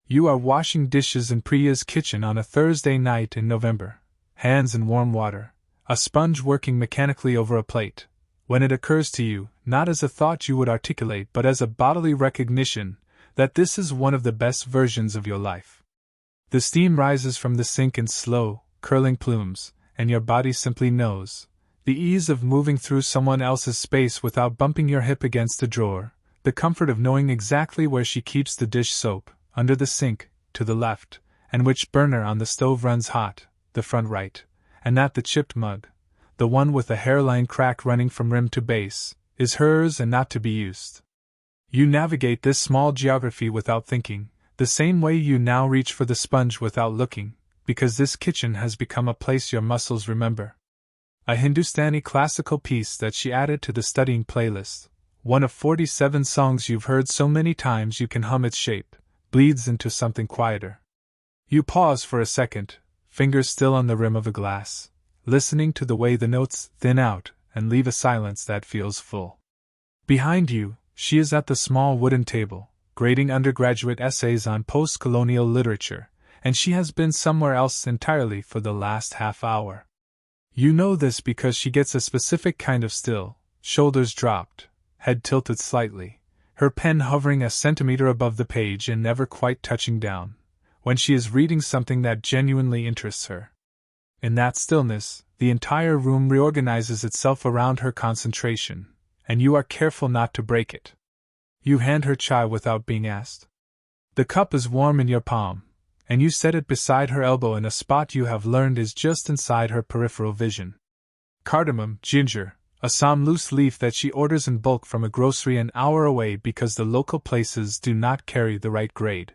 You are washing dishes in Priya's kitchen on a Thursday night in November, hands in warm water, a sponge working mechanically over a plate, when it occurs to you, not as a thought you would articulate but as a bodily recognition, that this is one of the best versions of your life. The steam rises from the sink in slow, curling plumes, and your body simply knows. The ease of moving through someone else's space without bumping your hip against a drawer, the comfort of knowing exactly where she keeps the dish soap, under the sink, to the left, and which burner on the stove runs hot, the front right, and that the chipped mug, the one with a hairline crack running from rim to base, is hers and not to be used. You navigate this small geography without thinking, the same way you now reach for the sponge without looking, because this kitchen has become a place your muscles remember. A Hindustani classical piece that she added to the studying playlist, one of 47 songs you've heard so many times you can hum its shape, bleeds into something quieter. You pause for a second, fingers still on the rim of a glass, listening to the way the notes thin out and leave a silence that feels full. Behind you, she is at the small wooden table, grading undergraduate essays on post-colonial literature, and she has been somewhere else entirely for the last half hour. You know this because she gets a specific kind of still, shoulders dropped, head tilted slightly, her pen hovering a centimeter above the page and never quite touching down, when she is reading something that genuinely interests her. In that stillness, the entire room reorganizes itself around her concentration, and you are careful not to break it. You hand her chai without being asked. The cup is warm in your palm, and you set it beside her elbow in a spot you have learned is just inside her peripheral vision. Cardamom, ginger, Assam loose leaf that she orders in bulk from a grocery an hour away because the local places do not carry the right grade.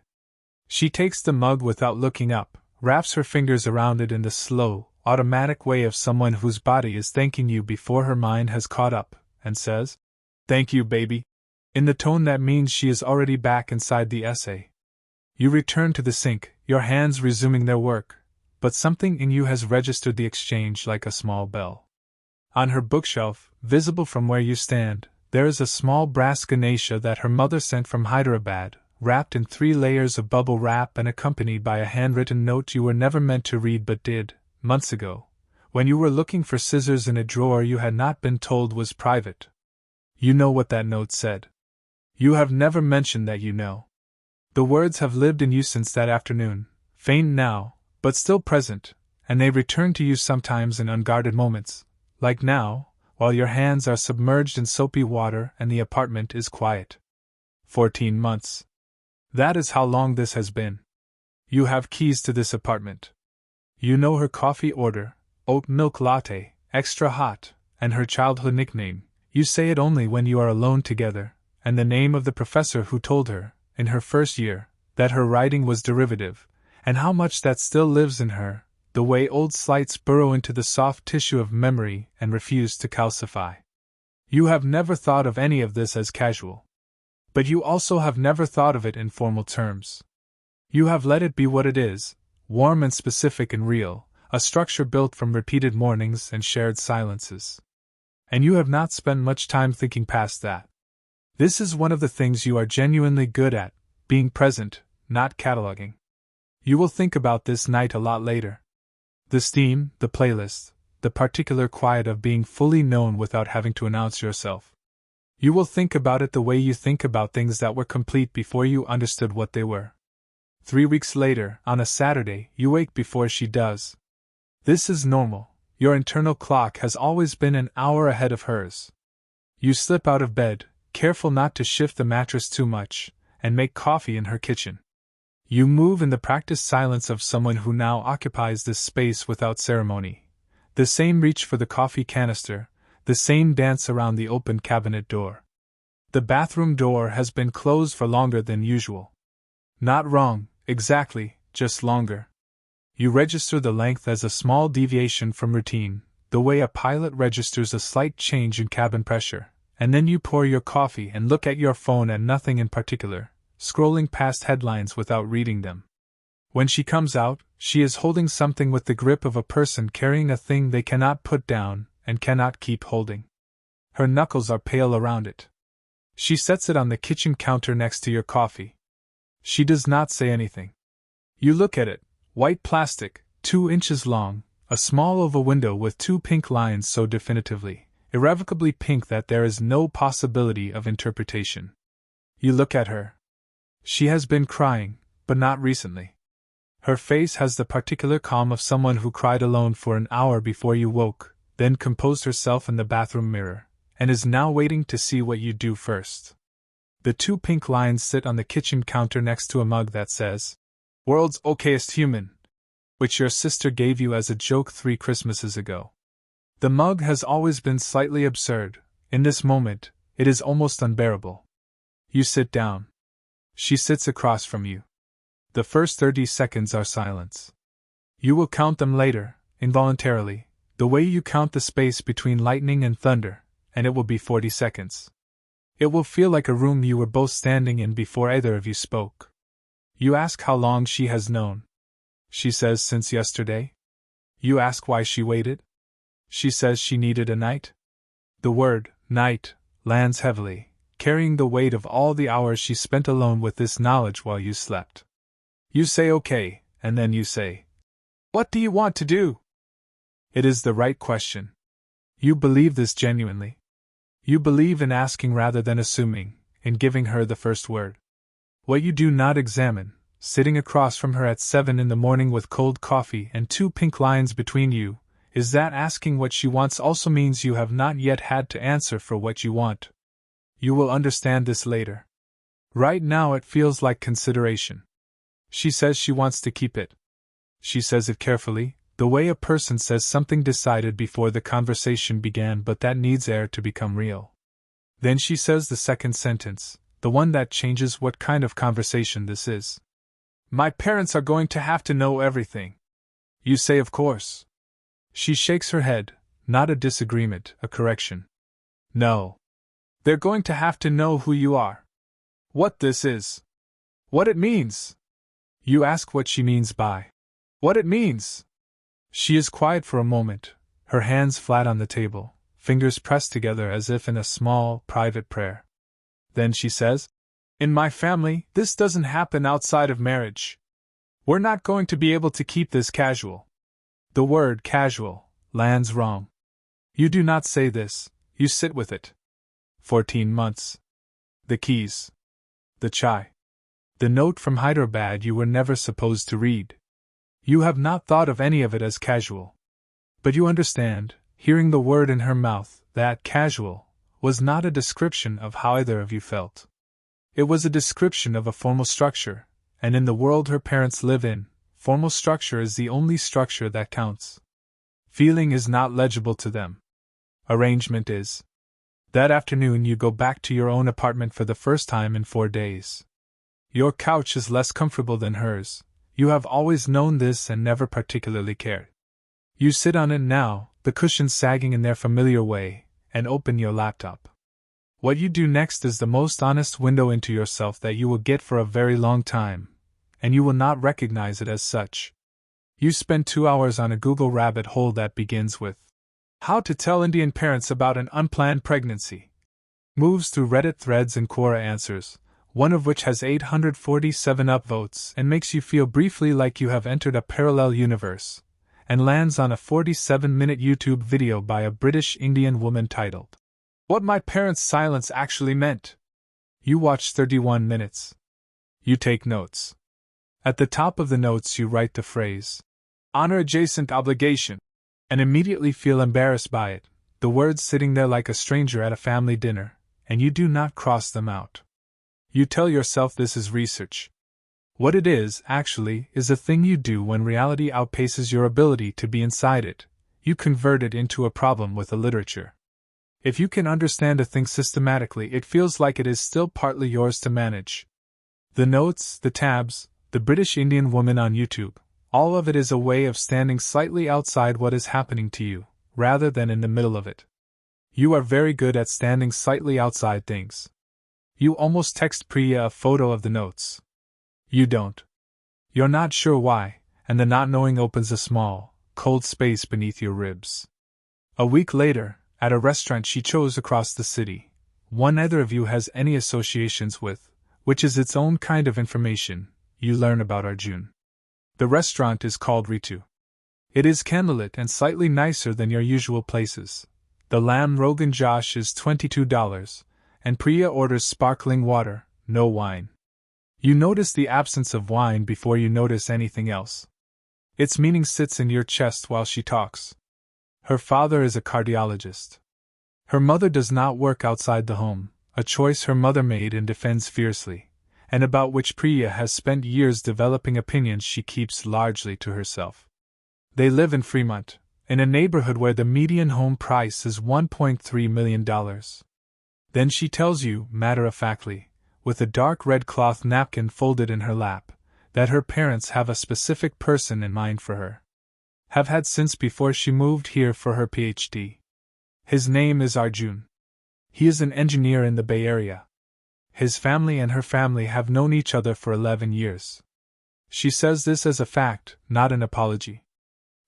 She takes the mug without looking up, wraps her fingers around it in the slow, automatic way of someone whose body is thanking you before her mind has caught up, and says, "Thank you, baby," in the tone that means she is already back inside the essay. You return to the sink, your hands resuming their work, but something in you has registered the exchange like a small bell. On her bookshelf, visible from where you stand, there is a small brass Ganesha that her mother sent from Hyderabad, wrapped in 3 layers of bubble wrap and accompanied by a handwritten note you were never meant to read but did, months ago, when you were looking for scissors in a drawer you had not been told was private. You know what that note said. You have never mentioned that you know. The words have lived in you since that afternoon, faint now, but still present, and they return to you sometimes in unguarded moments, like now, while your hands are submerged in soapy water and the apartment is quiet. 14 months. That is how long this has been. You have keys to this apartment. You know her coffee order, oat milk latte, extra hot, and her childhood nickname. You say it only when you are alone together, and the name of the professor who told her, in her first year, that her writing was derivative, and how much that still lives in her, the way old slights burrow into the soft tissue of memory and refuse to calcify. You have never thought of any of this as casual. But you also have never thought of it in formal terms. You have let it be what it is, warm and specific and real, a structure built from repeated mornings and shared silences. And you have not spent much time thinking past that. This is one of the things you are genuinely good at, being present, not cataloging. You will think about this night a lot later. The steam, the playlist, the particular quiet of being fully known without having to announce yourself. You will think about it the way you think about things that were complete before you understood what they were. 3 weeks later, on a Saturday, you wake before she does. This is normal. Your internal clock has always been an hour ahead of hers. You slip out of bed, careful not to shift the mattress too much, and make coffee in her kitchen. You move in the practiced silence of someone who now occupies this space without ceremony. The same reach for the coffee canister, the same dance around the open cabinet door. The bathroom door has been closed for longer than usual. Not wrong, exactly, just longer. You register the length as a small deviation from routine, the way a pilot registers a slight change in cabin pressure, and then you pour your coffee and look at your phone at nothing in particular, scrolling past headlines without reading them. When she comes out, she is holding something with the grip of a person carrying a thing they cannot put down and cannot keep holding. Her knuckles are pale around it. She sets it on the kitchen counter next to your coffee. She does not say anything. You look at it, white plastic, 2 inches long, a small oval window with 2 pink lines so definitively, irrevocably pink that there is no possibility of interpretation. You look at her. She has been crying, but not recently. Her face has the particular calm of someone who cried alone for an hour before you woke, then composed herself in the bathroom mirror, and is now waiting to see what you do first. The 2 pink lines sit on the kitchen counter next to a mug that says, "World's okayest human," which your sister gave you as a joke 3 Christmases ago. The mug has always been slightly absurd. In this moment, it is almost unbearable. You sit down. She sits across from you. The first 30 seconds are silence. You will count them later, involuntarily, the way you count the space between lightning and thunder, and it will be 40 seconds. It will feel like a room you were both standing in before either of you spoke. You ask how long she has known. She says since yesterday. You ask why she waited. She says she needed a night. The word, night, lands heavily, carrying the weight of all the hours she spent alone with this knowledge while you slept. You say okay, and then you say, "What do you want to do?" It is the right question. You believe this genuinely. You believe in asking rather than assuming, in giving her the first word. What you do not examine, sitting across from her at 7 in the morning with cold coffee and 2 pink lines between you, is that asking what she wants also means you have not yet had to answer for what you want. You will understand this later. Right now it feels like consideration. She says she wants to keep it. She says it carefully, the way a person says something decided before the conversation began but that needs air to become real. Then she says the second sentence, the one that changes what kind of conversation this is. "My parents are going to have to know everything." You say of course. She shakes her head, not a disagreement, a correction. No. They're going to have to know who you are. What this is. What it means. You ask what she means by what it means. She is quiet for a moment, her hands flat on the table, fingers pressed together as if in a small, private prayer. Then she says, "In my family, this doesn't happen outside of marriage. We're not going to be able to keep this casual." The word casual lands wrong. You do not say this, you sit with it. 14 months. The keys. The chai. The note from Hyderabad you were never supposed to read. You have not thought of any of it as casual. But you understand, hearing the word in her mouth, that casual was not a description of how either of you felt. It was a description of a formal structure, and in the world her parents live in, formal structure is the only structure that counts. Feeling is not legible to them. Arrangement is. That afternoon you go back to your own apartment for the first time in 4 days. Your couch is less comfortable than hers. You have always known this and never particularly cared. You sit on it now, the cushions sagging in their familiar way, and open your laptop. What you do next is the most honest window into yourself that you will get for a very long time, and you will not recognize it as such. You spend 2 hours on a Google rabbit hole that begins with "How to tell Indian parents about an unplanned pregnancy." Moves through Reddit threads and Quora answers, one of which has 847 upvotes and makes you feel briefly like you have entered a parallel universe, and lands on a 47-minute YouTube video by a British Indian woman titled, "What My Parents' Silence Actually Meant." You watch 31 minutes. You take notes. At the top of the notes you write the phrase, "honor adjacent obligation," and immediately feel embarrassed by it, the words sitting there like a stranger at a family dinner, and you do not cross them out. You tell yourself this is research. What it is, actually, is a thing you do when reality outpaces your ability to be inside it. You convert it into a problem with a literature. If you can understand a thing systematically, it feels like it is still partly yours to manage. The notes, the tabs, the British Indian woman on YouTube, all of it is a way of standing slightly outside what is happening to you, rather than in the middle of it. You are very good at standing slightly outside things. You almost text Priya a photo of the notes. You don't. You're not sure why, and the not knowing opens a small, cold space beneath your ribs. A week later, at a restaurant she chose across the city, one neither of you has any associations with, which is its own kind of information, you learn about Arjun. The restaurant is called Ritu. It is candlelit and slightly nicer than your usual places. The lamb Rogan Josh is $22, and Priya orders sparkling water, no wine. You notice the absence of wine before you notice anything else. Its meaning sits in your chest while she talks. Her father is a cardiologist. Her mother does not work outside the home, a choice her mother made and defends fiercely, and about which Priya has spent years developing opinions she keeps largely to herself. They live in Fremont, in a neighborhood where the median home price is $1.3 million. Then she tells you, matter-of-factly, with a dark red cloth napkin folded in her lap, that her parents have a specific person in mind for her. Have had since before she moved here for her PhD. His name is Arjun. He is an engineer in the Bay Area. His family and her family have known each other for 11 years. She says this as a fact, not an apology.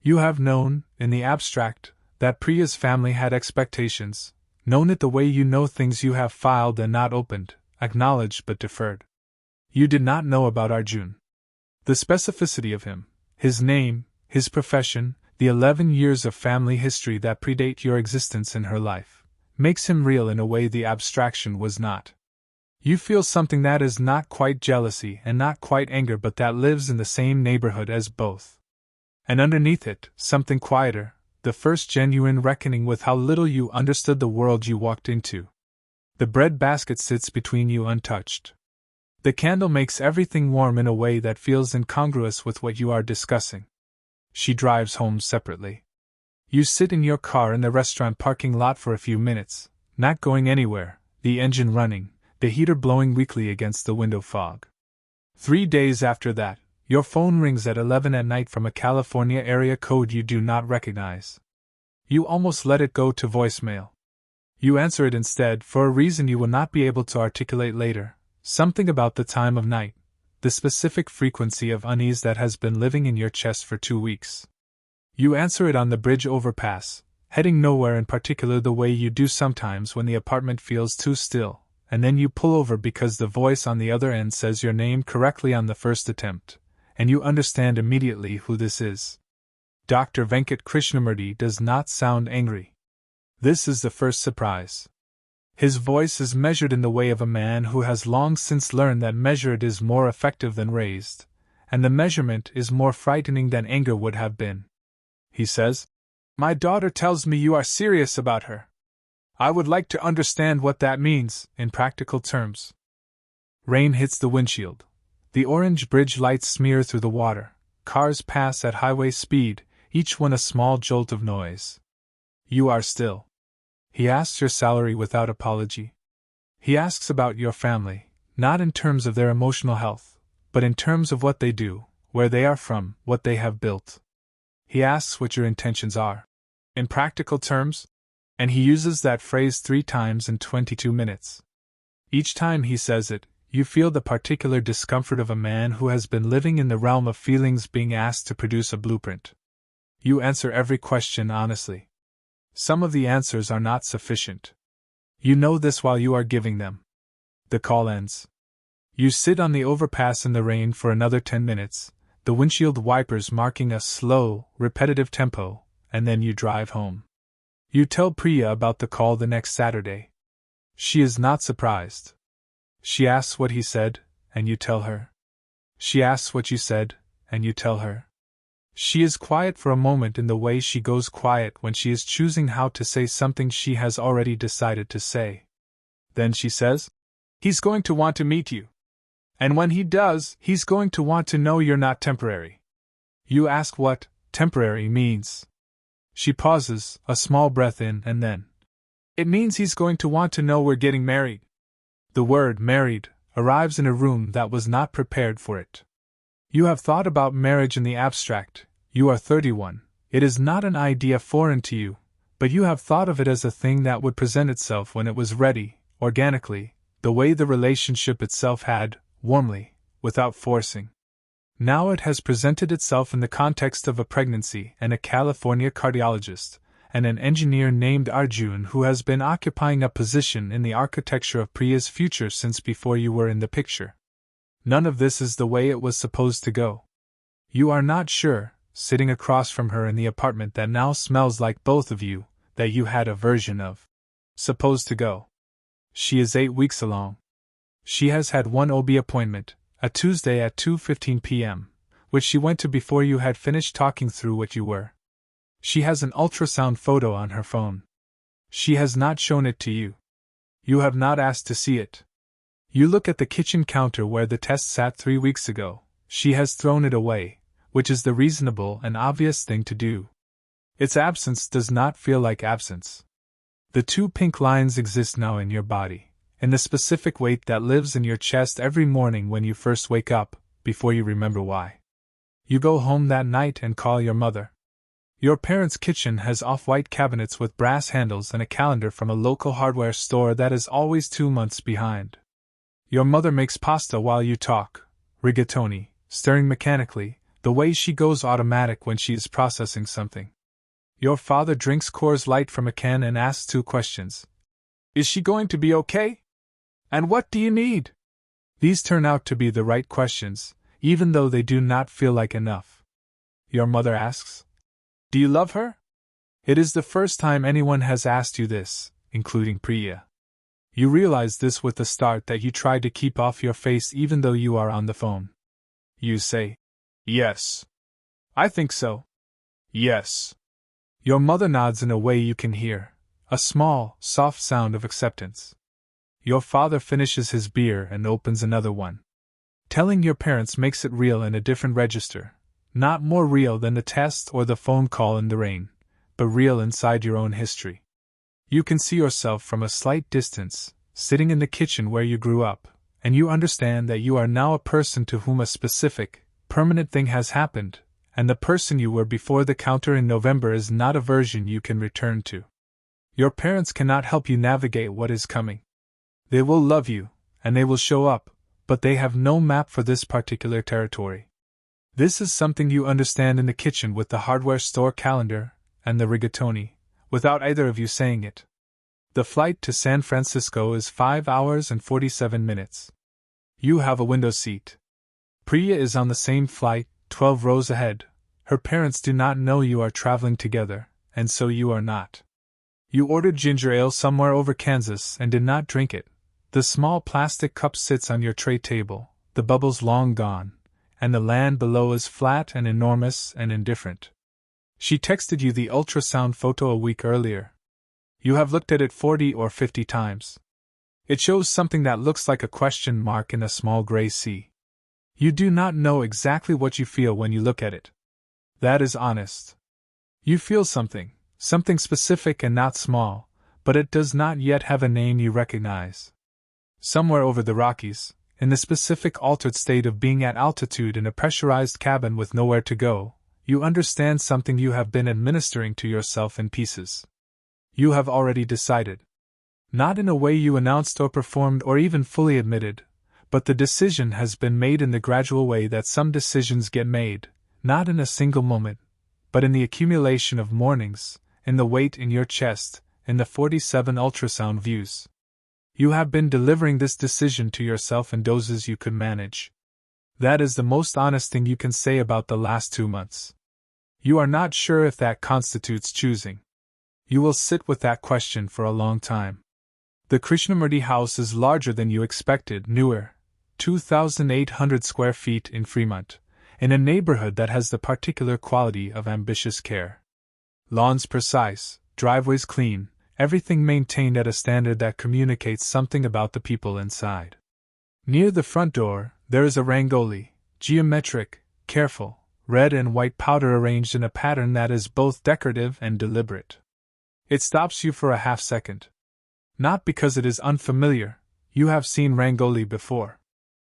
You have known, in the abstract, that Priya's family had expectations, known it the way you know things you have filed and not opened, acknowledged but deferred. You did not know about Arjun. The specificity of him, his name, his profession, the 11 years of family history that predate your existence in her life, makes him real in a way the abstraction was not. You feel something that is not quite jealousy and not quite anger but that lives in the same neighborhood as both. And underneath it, something quieter, the first genuine reckoning with how little you understood the world you walked into. The bread basket sits between you untouched. The candle makes everything warm in a way that feels incongruous with what you are discussing. She drives home separately. You sit in your car in the restaurant parking lot for a few minutes, not going anywhere, the engine running, the heater blowing weakly against the window fog. 3 days after that, your phone rings at 11 at night from a California area code you do not recognize. You almost let it go to voicemail. You answer it instead for a reason you will not be able to articulate later, something about the time of night, the specific frequency of unease that has been living in your chest for 2 weeks. You answer it on the bridge overpass, heading nowhere in particular the way you do sometimes when the apartment feels too still, and then you pull over because the voice on the other end says your name correctly on the first attempt, and you understand immediately who this is. Dr. Venkat Krishnamurti does not sound angry. This is the first surprise. His voice is measured in the way of a man who has long since learned that measured is more effective than raised, and the measurement is more frightening than anger would have been. He says, "My daughter tells me you are serious about her. I would like to understand what that means, in practical terms." Rain hits the windshield. The orange bridge lights smear through the water. Cars pass at highway speed, each one a small jolt of noise. You are still. He asks your salary without apology. He asks about your family, not in terms of their emotional health, but in terms of what they do, where they are from, what they have built. He asks what your intentions are. In practical terms, and he uses that phrase 3 times in 22 minutes. Each time he says it, you feel the particular discomfort of a man who has been living in the realm of feelings being asked to produce a blueprint. You answer every question honestly. Some of the answers are not sufficient. You know this while you are giving them. The call ends. You sit on the overpass in the rain for another 10 minutes, the windshield wipers marking a slow, repetitive tempo, and then you drive home. You tell Priya about the call the next Saturday. She is not surprised. She asks what he said, and you tell her. She asks what you said, and you tell her. She is quiet for a moment in the way she goes quiet when she is choosing how to say something she has already decided to say. Then she says, "He's going to want to meet you. And when he does, he's going to want to know you're not temporary." You ask what temporary means. She pauses, a small breath in, and then, "It means he's going to want to know we're getting married." The word married arrives in a room that was not prepared for it. You have thought about marriage in the abstract. You are 31. It is not an idea foreign to you, but you have thought of it as a thing that would present itself when it was ready, organically, the way the relationship itself had, warmly, without forcing. Now it has presented itself in the context of a pregnancy and a California cardiologist, and an engineer named Arjun who has been occupying a position in the architecture of Priya's future since before you were in the picture. None of this is the way it was supposed to go. You are not sure, sitting across from her in the apartment that now smells like both of you, that you had a version of supposed to go. She is 8 weeks along. She has had one OB appointment, a Tuesday at 2:15 p.m., which she went to before you had finished talking through what you were. She has an ultrasound photo on her phone. She has not shown it to you. You have not asked to see it. You look at the kitchen counter where the test sat 3 weeks ago. She has thrown it away, which is the reasonable and obvious thing to do. Its absence does not feel like absence. The 2 pink lines exist now in your body, in the specific weight that lives in your chest every morning when you first wake up, before you remember why. You go home that night and call your mother. Your parents' kitchen has off-white cabinets with brass handles and a calendar from a local hardware store that is always 2 months behind. Your mother makes pasta while you talk, rigatoni, stirring mechanically, the way she goes automatic when she is processing something. Your father drinks Coors Light from a can and asks 2 questions. Is she going to be okay? And what do you need? These turn out to be the right questions, even though they do not feel like enough. Your mother asks, do you love her? It is the first time anyone has asked you this, including Priya. You realize this with the start that you try to keep off your face even though you are on the phone. You say, yes. I think so. Yes. Your mother nods in a way you can hear, a small, soft sound of acceptance. Your father finishes his beer and opens another one. Telling your parents makes it real in a different register, not more real than the test or the phone call in the rain, but real inside your own history. You can see yourself from a slight distance, sitting in the kitchen where you grew up, and you understand that you are now a person to whom a specific, permanent thing has happened, and the person you were before the counter in November is not a version you can return to. Your parents cannot help you navigate what is coming. They will love you, and they will show up, but they have no map for this particular territory. This is something you understand in the kitchen with the hardware store calendar and the rigatoni, without either of you saying it. The flight to San Francisco is 5 hours and 47 minutes. You have a window seat. Priya is on the same flight, 12 rows ahead. Her parents do not know you are traveling together, and so you are not. You ordered ginger ale somewhere over Kansas and did not drink it. The small plastic cup sits on your tray table, the bubbles long gone, and the land below is flat and enormous and indifferent. She texted you the ultrasound photo a week earlier. You have looked at it 40 or 50 times. It shows something that looks like a question mark in a small gray sea. You do not know exactly what you feel when you look at it. That is honest. You feel something specific and not small, but it does not yet have a name you recognize. Somewhere over the Rockies, in the specific altered state of being at altitude in a pressurized cabin with nowhere to go, you understand something you have been administering to yourself in pieces. You have already decided. Not in a way you announced or performed or even fully admitted, but the decision has been made in the gradual way that some decisions get made, not in a single moment, but in the accumulation of mornings, in the weight in your chest, in the 47 ultrasound views. You have been delivering this decision to yourself in doses you could manage. That is the most honest thing you can say about the last 2 months. You are not sure if that constitutes choosing. You will sit with that question for a long time. The Krishnamurti house is larger than you expected, newer, 2,800 square feet in Fremont, in a neighborhood that has the particular quality of ambitious care. Lawns precise, driveways clean, everything maintained at a standard that communicates something about the people inside. Near the front door, there is a rangoli, geometric, careful, red and white powder arranged in a pattern that is both decorative and deliberate. It stops you for a half second. Not because it is unfamiliar, you have seen rangoli before,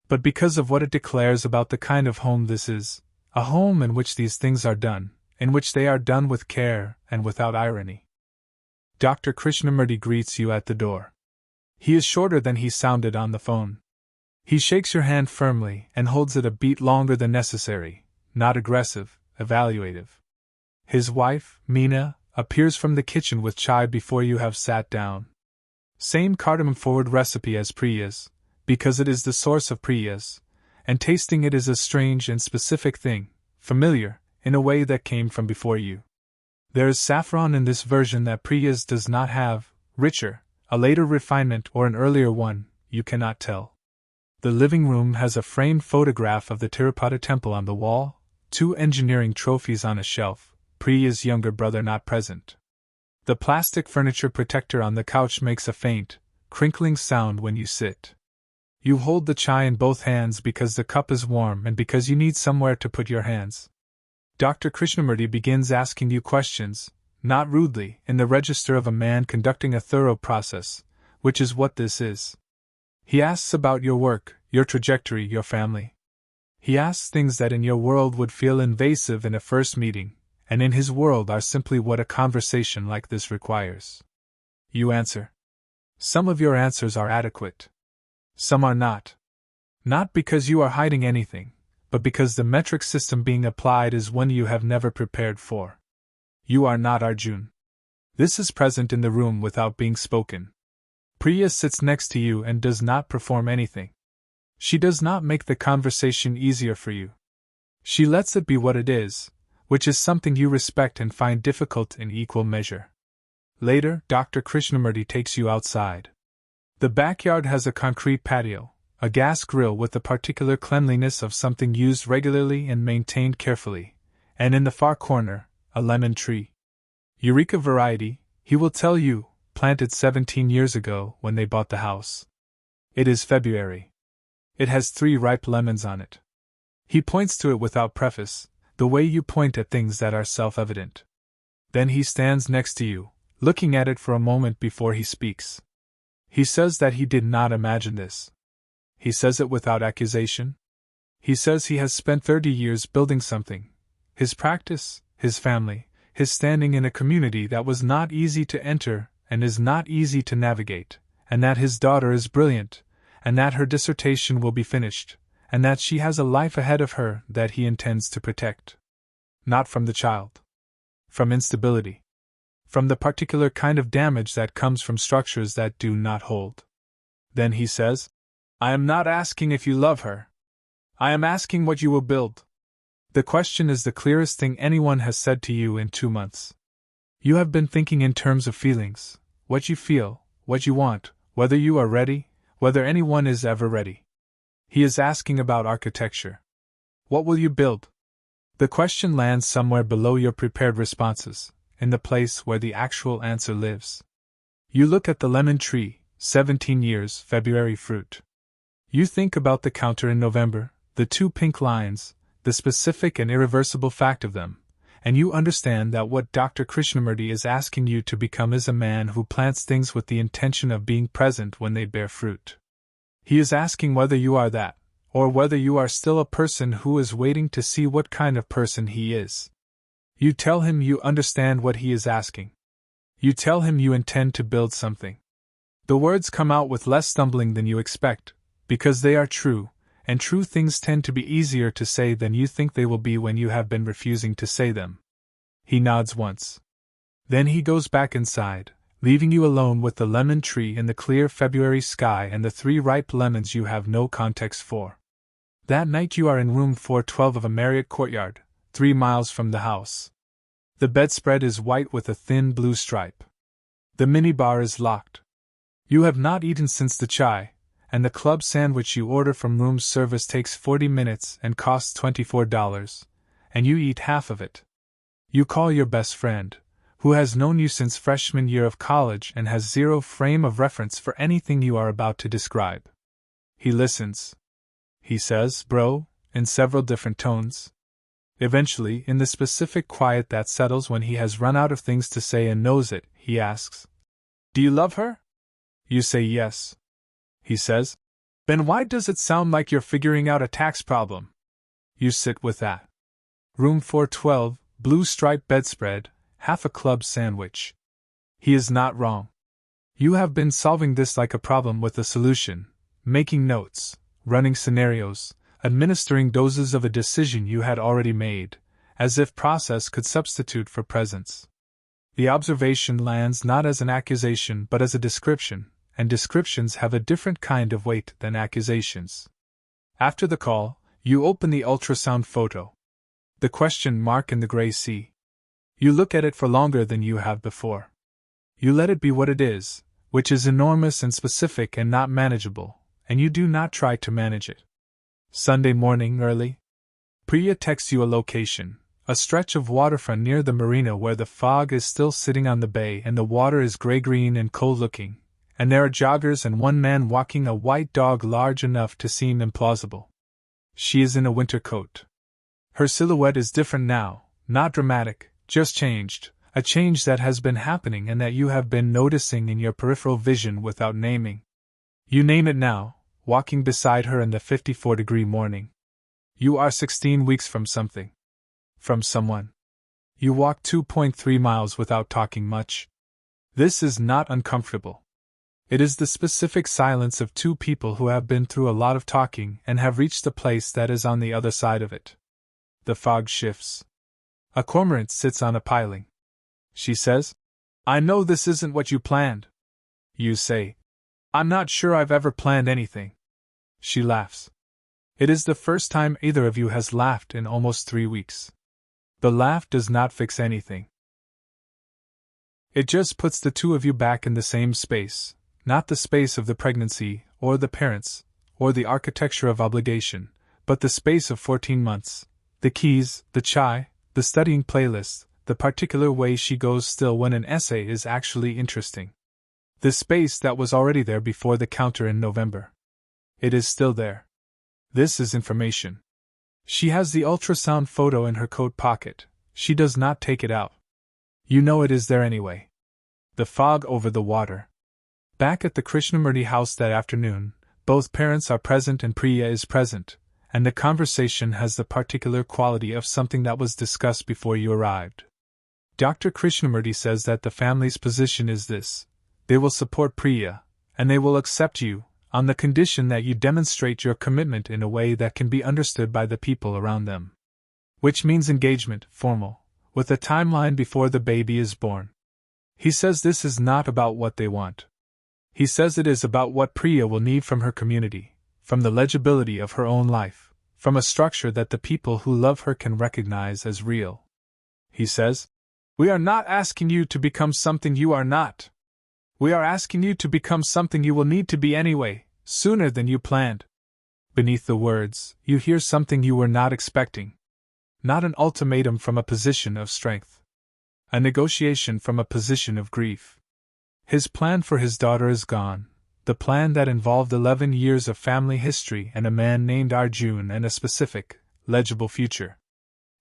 but because of what it declares about the kind of home this is, a home in which these things are done, in which they are done with care and without irony. Dr. Krishnamurti greets you at the door. He is shorter than he sounded on the phone. He shakes your hand firmly and holds it a beat longer than necessary, not aggressive, evaluative. His wife, Meena, appears from the kitchen with chai before you have sat down. Same cardamom-forward recipe as Priya's, because it is the source of Priya's, and tasting it is a strange and specific thing, familiar, in a way that came from before you. There is saffron in this version that Priya's does not have, richer, a later refinement or an earlier one, you cannot tell. The living room has a framed photograph of the Tirupati temple on the wall, 2 engineering trophies on a shelf, Priya's younger brother not present. The plastic furniture protector on the couch makes a faint, crinkling sound when you sit. You hold the chai in both hands because the cup is warm and because you need somewhere to put your hands. Dr. Krishnamurti begins asking you questions, not rudely, in the register of a man conducting a thorough process, which is what this is. He asks about your work, your trajectory, your family. He asks things that in your world would feel invasive in a first meeting, and in his world are simply what a conversation like this requires. You answer. Some of your answers are adequate. Some are not. Not because you are hiding anything, but because the metric system being applied is one you have never prepared for. You are not Arjun. This is present in the room without being spoken. Priya sits next to you and does not perform anything. She does not make the conversation easier for you. She lets it be what it is, which is something you respect and find difficult in equal measure. Later, Dr. Krishnamurti takes you outside. The backyard has a concrete patio, a gas grill with the particular cleanliness of something used regularly and maintained carefully, and in the far corner, a lemon tree. Eureka variety, he will tell you, planted 17 years ago when they bought the house. It is February. It has 3 ripe lemons on it. He points to it without preface, the way you point at things that are self-evident. Then he stands next to you, looking at it for a moment before he speaks. He says that he did not imagine this. He says it without accusation. He says he has spent 30 years building something, his practice, his family, his standing in a community that was not easy to enter and is not easy to navigate, and that his daughter is brilliant, and that her dissertation will be finished, and that she has a life ahead of her that he intends to protect. Not from the child. From instability. From the particular kind of damage that comes from structures that do not hold. Then he says, I am not asking if you love her. I am asking what you will build. The question is the clearest thing anyone has said to you in 2 months. You have been thinking in terms of feelings, what you feel, what you want, whether you are ready, whether anyone is ever ready. He is asking about architecture. What will you build? The question lands somewhere below your prepared responses, in the place where the actual answer lives. You look at the lemon tree, 17 years, February fruit. You think about the counter in November, the 2 pink lines, the specific and irreversible fact of them, and you understand that what Dr. Krishnamurti is asking you to become is a man who plants things with the intention of being present when they bear fruit. He is asking whether you are that, or whether you are still a person who is waiting to see what kind of person he is. You tell him you understand what he is asking. You tell him you intend to build something. The words come out with less stumbling than you expect, because they are true, and true things tend to be easier to say than you think they will be when you have been refusing to say them. He nods once. Then he goes back inside, leaving you alone with the lemon tree in the clear February sky and the 3 ripe lemons you have no context for. That night you are in room 412 of a Marriott courtyard, 3 miles from the house. The bedspread is white with a thin blue stripe. The minibar is locked. You have not eaten since the chai, and the club sandwich you order from room service takes 40 minutes and costs $24, and you eat half of it. You call your best friend, who has known you since freshman year of college and has 0 frame of reference for anything you are about to describe. He listens. He says, bro, in several different tones. Eventually, in the specific quiet that settles when he has run out of things to say and knows it, he asks, do you love her? You say yes. He says, then why does it sound like you're figuring out a tax problem? You sit with that. Room 412, blue striped bedspread, half a club sandwich. He is not wrong. You have been solving this like a problem with a solution, making notes, running scenarios, administering doses of a decision you had already made, as if process could substitute for presence. The observation lands not as an accusation but as a description, and descriptions have a different kind of weight than accusations. After the call, you open the ultrasound photo. The question mark in the gray sea. You look at it for longer than you have before. You let it be what it is, which is enormous and specific and not manageable, and you do not try to manage it. Sunday morning early. Priya texts you a location, a stretch of waterfront near the marina where the fog is still sitting on the bay and the water is gray-green and cold-looking, and there are joggers and one man walking a white dog large enough to seem implausible. She is in a winter coat. Her silhouette is different now, not dramatic, just changed, a change that has been happening and that you have been noticing in your peripheral vision without naming. You name it now, walking beside her in the 54-degree morning. You are 16 weeks from something. From someone. You walk 2.3 miles without talking much. This is not uncomfortable. It is the specific silence of two people who have been through a lot of talking and have reached a place that is on the other side of it. The fog shifts. A cormorant sits on a piling. She says, "I know this isn't what you planned." You say, "I'm not sure I've ever planned anything." She laughs. It is the first time either of you has laughed in almost 3 weeks. The laugh does not fix anything. It just puts the two of you back in the same space, not the space of the pregnancy, or the parents, or the architecture of obligation, but the space of 14 months, the keys, the chai, the studying playlist, the particular way she goes still when an essay is actually interesting. The space that was already there before the counter in November. It is still there. This is information. She has the ultrasound photo in her coat pocket. She does not take it out. You know it is there anyway. The fog over the water. Back at the Krishnamurti house that afternoon, both parents are present and Priya is present, and the conversation has the particular quality of something that was discussed before you arrived. Dr. Krishnamurti says that the family's position is this: they will support Priya, and they will accept you, on the condition that you demonstrate your commitment in a way that can be understood by the people around them. Which means engagement, formal, with a timeline before the baby is born. He says this is not about what they want. He says it is about what Priya will need from her community, from the legibility of her own life, from a structure that the people who love her can recognize as real. He says, "We are not asking you to become something you are not. We are asking you to become something you will need to be anyway, sooner than you planned." Beneath the words, you hear something you were not expecting. Not an ultimatum from a position of strength. A negotiation from a position of grief. His plan for his daughter is gone, the plan that involved 11 years of family history and a man named Arjun and a specific, legible future.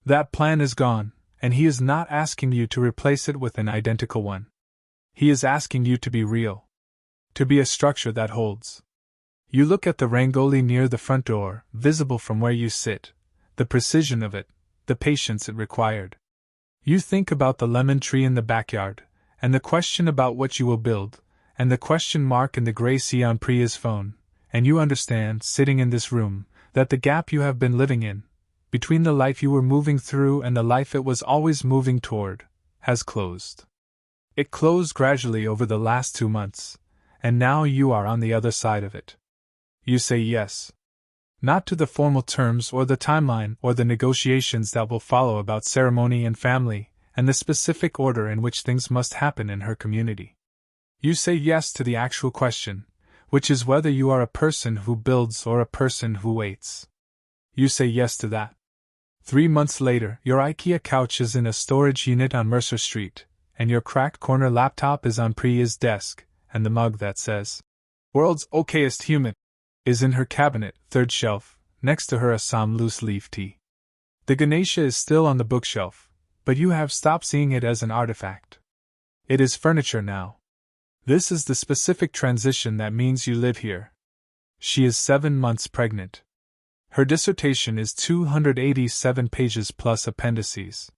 That plan is gone, and he is not asking you to replace it with an identical one. He is asking you to be real. To be a structure that holds. You look at the rangoli near the front door, visible from where you sit, the precision of it, the patience it required. You think about the lemon tree in the backyard, and the question about what you will build, and the question mark in the gray sea on Priya's phone, and you understand, sitting in this room, that the gap you have been living in, between the life you were moving through and the life it was always moving toward, has closed. It closed gradually over the last 2 months, and now you are on the other side of it. You say yes. Not to the formal terms or the timeline or the negotiations that will follow about ceremony and family, and the specific order in which things must happen in her community. You say yes to the actual question, which is whether you are a person who builds or a person who waits. You say yes to that. 3 months later, your IKEA couch is in a storage unit on Mercer Street, and your cracked corner laptop is on Priya's desk, and the mug that says, "World's okayest human," is in her cabinet, third shelf, next to her Assam loose-leaf tea. The Ganesha is still on the bookshelf, but you have stopped seeing it as an artifact. It is furniture now. This is the specific transition that means you live here. She is 7 months pregnant. Her dissertation is 287 pages plus appendices.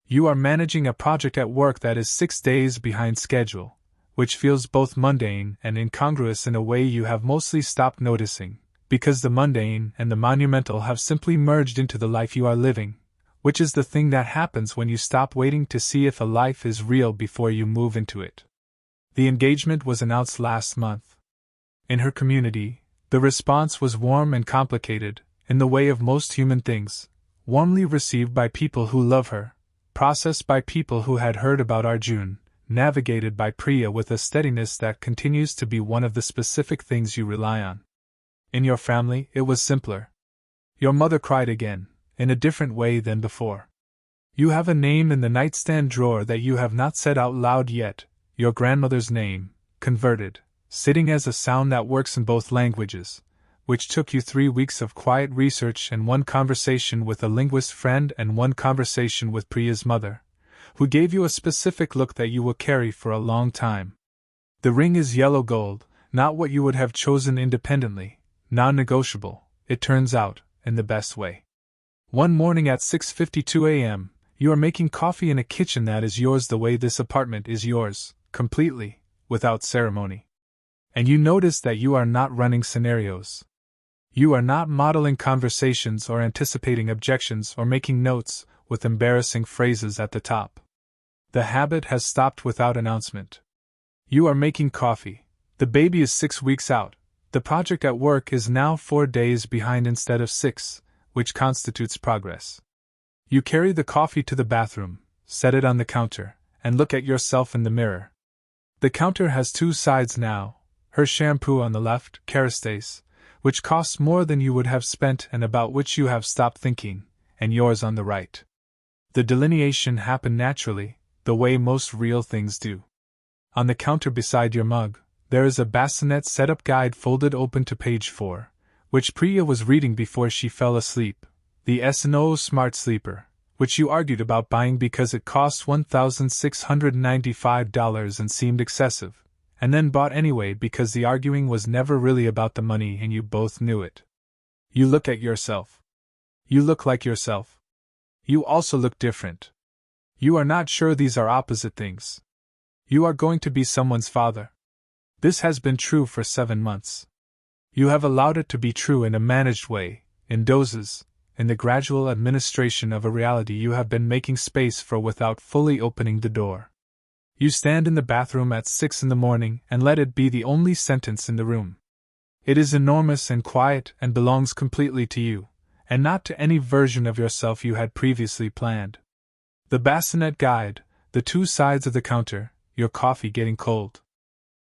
You are managing a project at work that is 6 days behind schedule, which feels both mundane and incongruous in a way you have mostly stopped noticing, because the mundane and the monumental have simply merged into the life you are living, which is the thing that happens when you stop waiting to see if a life is real before you move into it. The engagement was announced last month. In her community, the response was warm and complicated, in the way of most human things, warmly received by people who love her, processed by people who had heard about Arjun, navigated by Priya with a steadiness that continues to be one of the specific things you rely on. In your family, it was simpler. Your mother cried again, in a different way than before. You have a name in the nightstand drawer that you have not said out loud yet, your grandmother's name, converted, sitting as a sound that works in both languages, which took you 3 weeks of quiet research and 1 conversation with a linguist friend and 1 conversation with Priya's mother, who gave you a specific look that you will carry for a long time. The ring is yellow gold, not what you would have chosen independently, non-negotiable, it turns out, in the best way. One morning at 6:52 a.m., you are making coffee in a kitchen that is yours the way this apartment is yours, completely, without ceremony. And you notice that you are not running scenarios. You are not modeling conversations or anticipating objections or making notes with embarrassing phrases at the top. The habit has stopped without announcement. You are making coffee. The baby is 6 weeks out. The project at work is now 4 days behind instead of 6, which constitutes progress. You carry the coffee to the bathroom, set it on the counter, and look at yourself in the mirror. The counter has 2 sides now, her shampoo on the left, Kerastase, which costs more than you would have spent and about which you have stopped thinking, and yours on the right. The delineation happened naturally, the way most real things do. On the counter beside your mug, there is a bassinet setup guide folded open to page 4, which Priya was reading before she fell asleep, the S&O Smart Sleeper, which you argued about buying because it cost $1,695 and seemed excessive, and then bought anyway because the arguing was never really about the money and you both knew it. You look at yourself. You look like yourself. You also look different. You are not sure these are opposite things. You are going to be someone's father. This has been true for 7 months. You have allowed it to be true in a managed way, in doses, in the gradual administration of a reality you have been making space for without fully opening the door. You stand in the bathroom at 6 in the morning and let it be the only sentence in the room. It is enormous and quiet and belongs completely to you, and not to any version of yourself you had previously planned. The bassinet guide, the 2 sides of the counter, your coffee getting cold.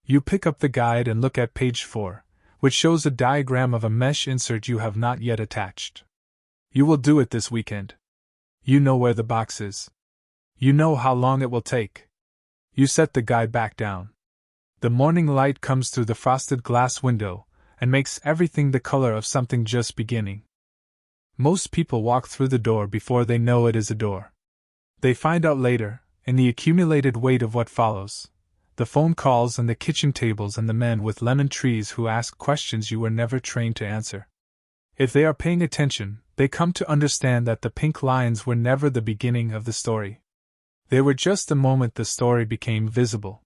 You pick up the guide and look at page 4, which shows a diagram of a mesh insert you have not yet attached. You will do it this weekend. You know where the box is. You know how long it will take. You set the guide back down. The morning light comes through the frosted glass window and makes everything the color of something just beginning. Most people walk through the door before they know it is a door. They find out later, in the accumulated weight of what follows, the phone calls and the kitchen tables and the men with lemon trees who ask questions you were never trained to answer. If they are paying attention, they come to understand that the pink lines were never the beginning of the story. They were just the moment the story became visible.